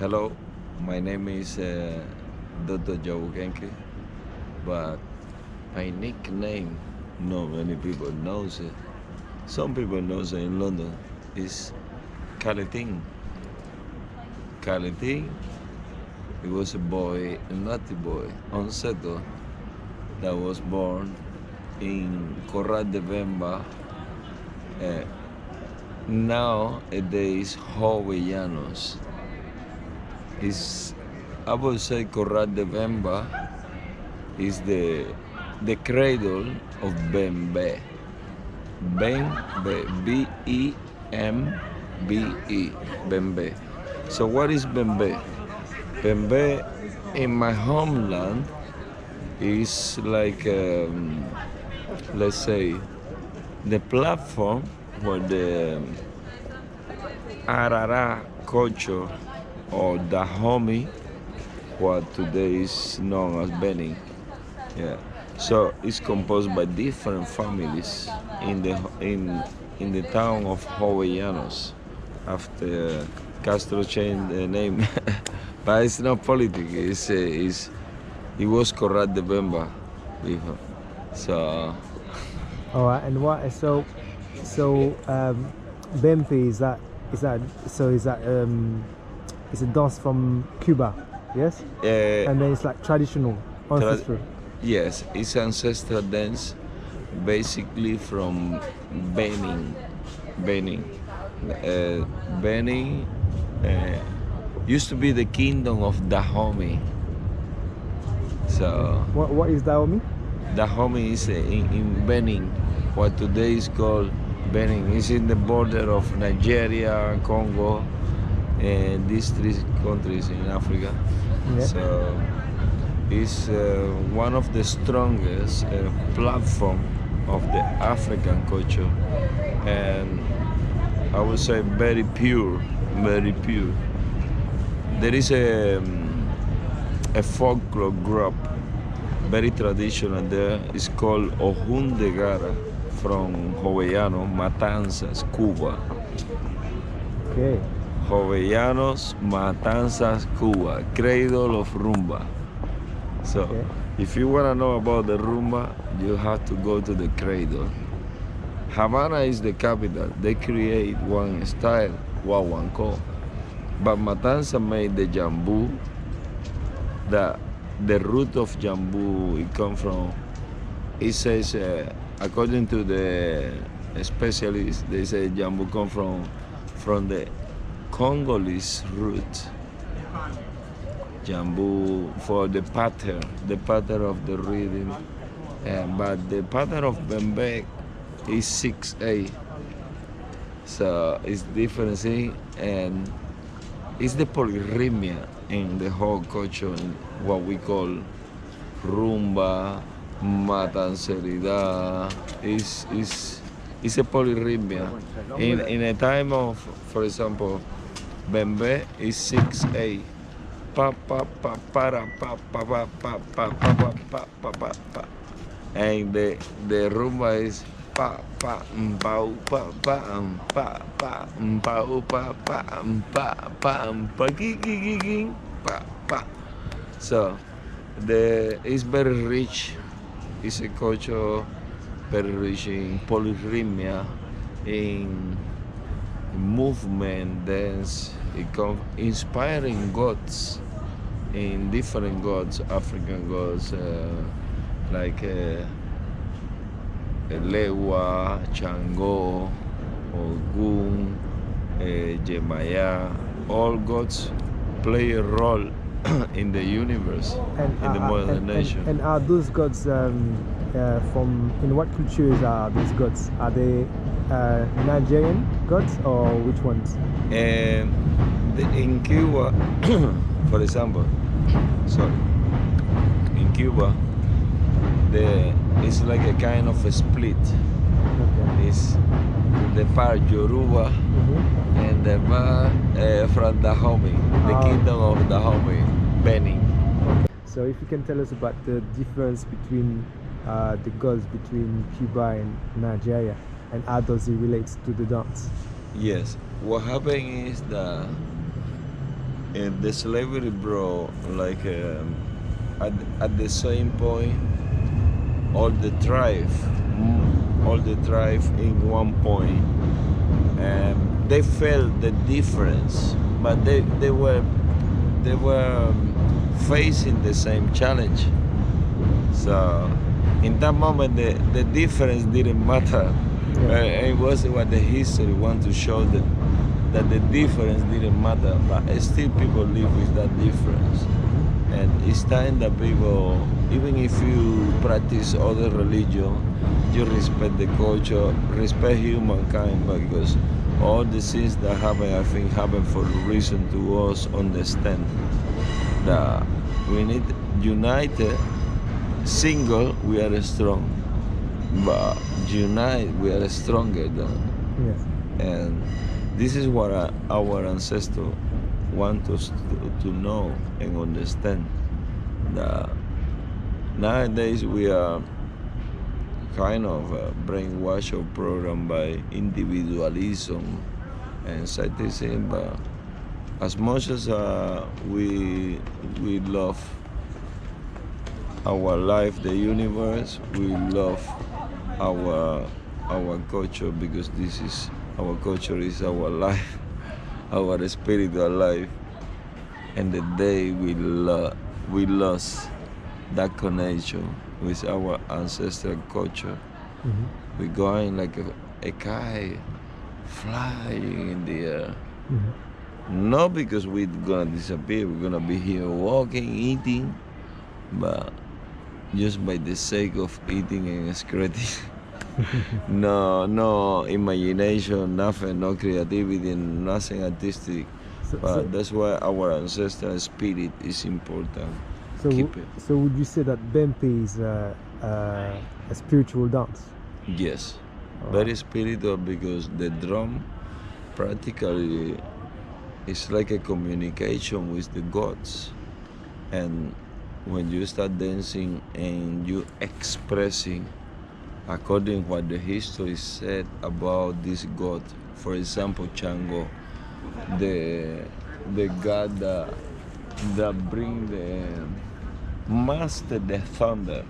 Hello, my name is Dr. Jawukenke, but my nickname, not many people knows it. Some people knows it in London. Is Kaliting. Kaliting. He was a boy, a naughty boy, unsettled, that was born in Corral de Bemba. Uh, Nowadays, Jovellanos. Is I would say Corral de Bemba is the cradle of Bembe. Bembe, Bembe, Bembe. So what is Bembe? Bembe in my homeland is like, let's say, the platform where the Arara culture or Dahomey, what today is known as Benin. Yeah. So it's composed by different families in the town of Jovellanos after Castro changed the name. But it's not politics. It was Corral de Bemba before. So All right, and what? Bempe is that? It's a dance from Cuba, yes? And then it's like traditional, ancestral. yes, it's ancestral dance, basically from Benin. Benin. Benin used to be the kingdom of Dahomey. So What is Dahomey? Dahomey is in Benin, what today is called Benin. It's in the border of Nigeria, Congo, and these three countries in Africa. Yeah. So it's one of the strongest platform of the African culture, and I would say very pure, very pure. There is a folklore group, very traditional there. It's called Ojun de Gara from Jovellano, Matanzas, Cuba. Okay. Jovellanos, Matanzas, Cuba, cradle of rumba. So, Okay. if you want to know about the rumba, you have to go to the cradle. Havana is the capital. They create one style, Guaguancó. But Matanza made the jambu. The root of jambu, it comes from, it says, according to the specialists, they say jambu come from the Congolese root. Jambu for the pattern of the rhythm, but the pattern of Bembe is 6/8, so it's different thing, and it's the polyrhythmia in the whole culture, what we call rumba, matanceridad. It's a polyrhythmia. In a time of, for example, Bembe is 6/8. Pa pa pa para pa pa pa pa pa pa pa pa pa pa pa, and the rumba is pa pa pa pa pa pa pa pa pa pa pa pa ki ki ki ki pa pa. So it's very rich. It's a culture very rich in polyrhythmia, in movement, dance. It comes inspiring gods, in different gods, African gods, like Lewa, Chango, Ogun, Jemaya. All gods play a role in the universe, in the modern nation. And are those gods in what cultures are these gods? Are they Nigerian gods or which ones? And in Cuba, for example, in Cuba, it's like a kind of a split. Okay. It's the part Yoruba and the part from Dahomey, the kingdom of Dahomey, Benin. Okay. So if you can tell us about the difference between the gods between Cuba and Nigeria, and how does it relate to the dance? Yes. What happened is that the slavery brought like at the same point all the tribe in one point, and they felt the difference, but they were facing the same challenge. So in that moment the difference didn't matter. It was what the history want to show that the difference didn't matter, but still people live with that difference. And it's time that people, even if you practice other religion, you respect the culture, respect humankind, because all the things that happen, I think, happen for a reason to us understand that we need united. Single, we are strong, but united, we are stronger than. Yes. And this is what our ancestors want us to know and understand, that nowadays we are kind of brainwashed or programmed by individualism and cynicism, but as much as we love our life, the universe, we love our culture, because this is our culture, is our life, our spiritual life. And the day we lost that connection with our ancestral culture, we're going like a kite flying in the air. Not because we're gonna disappear, we're gonna be here walking, eating, but just by the sake of eating and excreting. No imagination, nothing, no creativity, nothing artistic. But that's why our ancestral spirit is important. Keep it. So would you say that Bempe is a spiritual dance? Yes, very spiritual, because the drum practically is like a communication with the gods. And when you start dancing and you expressing according what the history said about this god, for example, Chango, the god that bring the master the thunder,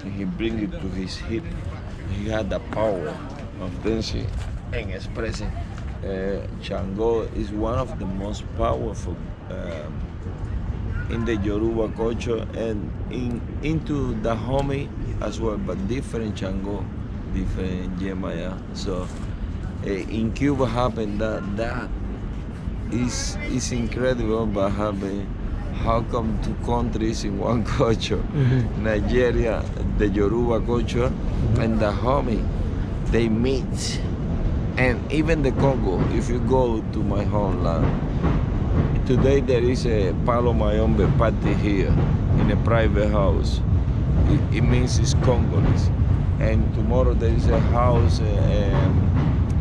and he bring it to his hip. He had the power of dancing and expressing. Chango is one of the most powerful in the Yoruba culture, and into the Dahomey as well, but different Chango, different Yemaya. So in Cuba happened that is incredible, but happened. How come two countries in one culture? Nigeria, the Yoruba culture, and the Dahomey, they meet. And even the Congo, if you go to my homeland, today there is a Palo Mayombe party here in a private house. It means it's Congolese. And tomorrow there is a house,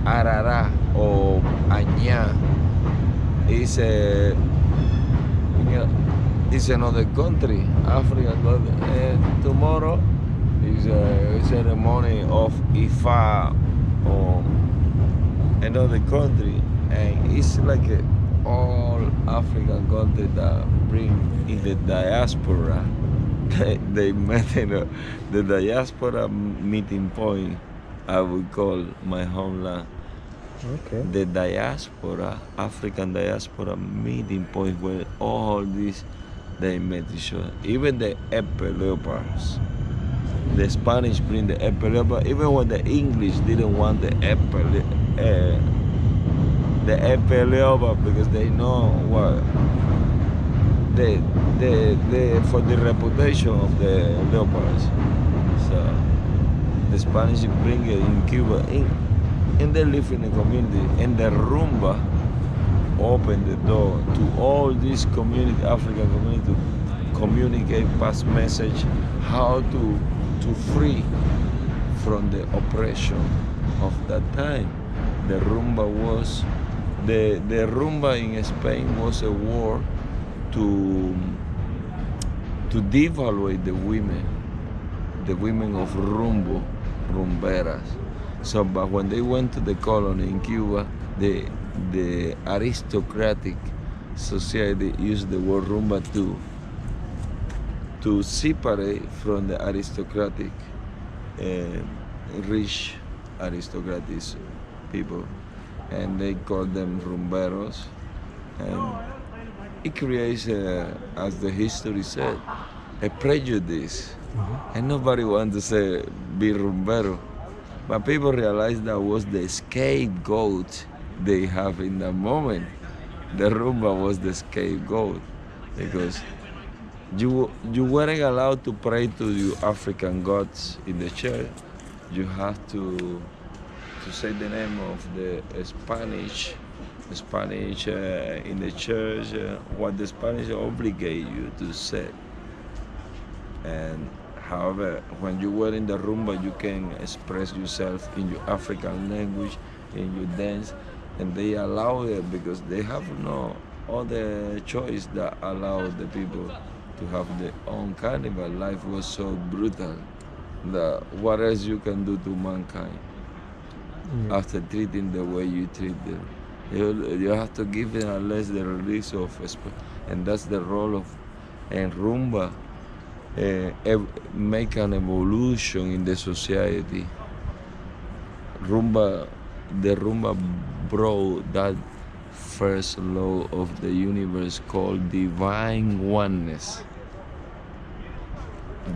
Arara or Anya. It's another country, African country. Tomorrow is a ceremony of Ifa or another country, and it's like all African country that bring in the diaspora. They met in the diaspora meeting point, I would call my homeland. Okay. The diaspora, African diaspora meeting point, where all these they met each other. Even the Epe leopards. The Spanish bring the Epe leopard, even when the English didn't want the Epe leopard, because they know what for the reputation of the leopards. So the Spanish bring it in Cuba, and they live in a community, and the rumba opened the door to all this community, African community, to communicate, pass message, how to free from the oppression of that time. The rumba was, the rumba in Spain was a war to devaluate the women of rumbo, rumberas. So, but when they went to the colony in Cuba, the aristocratic society use the word rumba to separate from the aristocratic and rich aristocratic people, and they call them rumberos, and it creates, as the history said, a prejudice, and nobody wants to say be rumbero, but people realize that was the scapegoat they have in that moment. The rumba was the scapegoat because you weren't allowed to pray to your African gods in the church. You have to say the name of the Spanish in the church, what the Spanish obligate you to say. And however, when you were in the rumba, you can express yourself in your African language, in your dance, and they allow it because they have no other choice that allow the people to have their own carnival. Life was so brutal that what else you can do to mankind after treating the way you treat them? You have to give them at least the release of, and that's the role of, and rumba make an evolution in the society. The rumba brought that first law of the universe called divine oneness.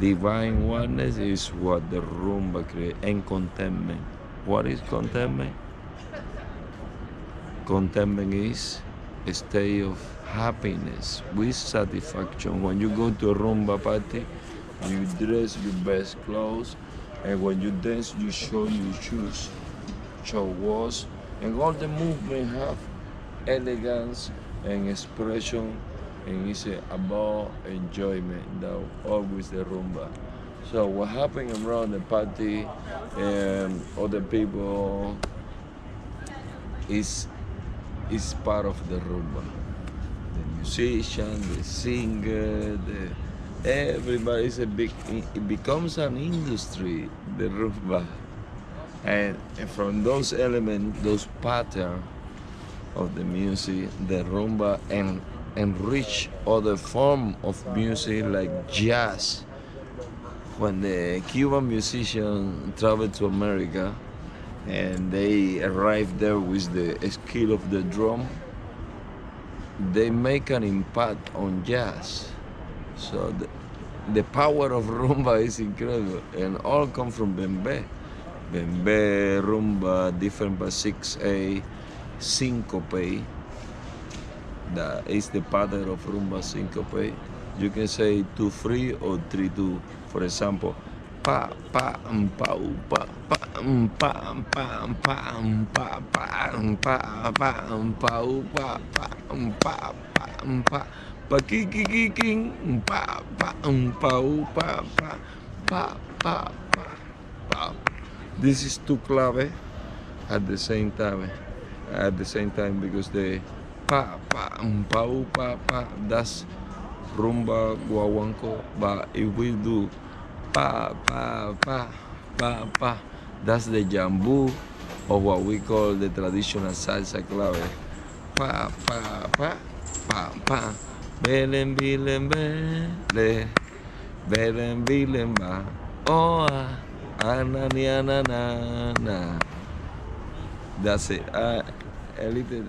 Divine oneness is what the rumba creates, and contentment. What is contentment? Contentment is a state of happiness with satisfaction. When you go to a rumba party, you dress your best clothes, and when you dance, you show your shoes, show walls, and all the movement have elegance and expression, and it's about enjoyment. That always the rumba. So what happened around the party, other people is part of the rumba. The musician, the singer, everybody is it becomes an industry, the rumba. And from those elements, those patterns of the music, the rumba enrich other form of music like jazz. When the Cuban musicians traveled to America and they arrived there with the skill of the drum, they make an impact on jazz. So the power of rumba is incredible, and all come from bembe. Bembe, rumba, different by 6/8, syncope. That is the pattern of rumba, syncope. You can say 2/3 or 3/2. For example, pa pa pa pa pa pa pa pa pa pa pa pa pa pa pa ki ki ki king pa pa pa pa pa pa pa. This is two clave at the same time. Because the pa pa pa pa, that's rumba guaguanco. But if we do pa pa pa pa pa, that's the jambu, or what we call the traditional salsa clave. Pa pa pa pa pa, belen bilen bele, belen bilen ba, oh anani anana. That's it. A little.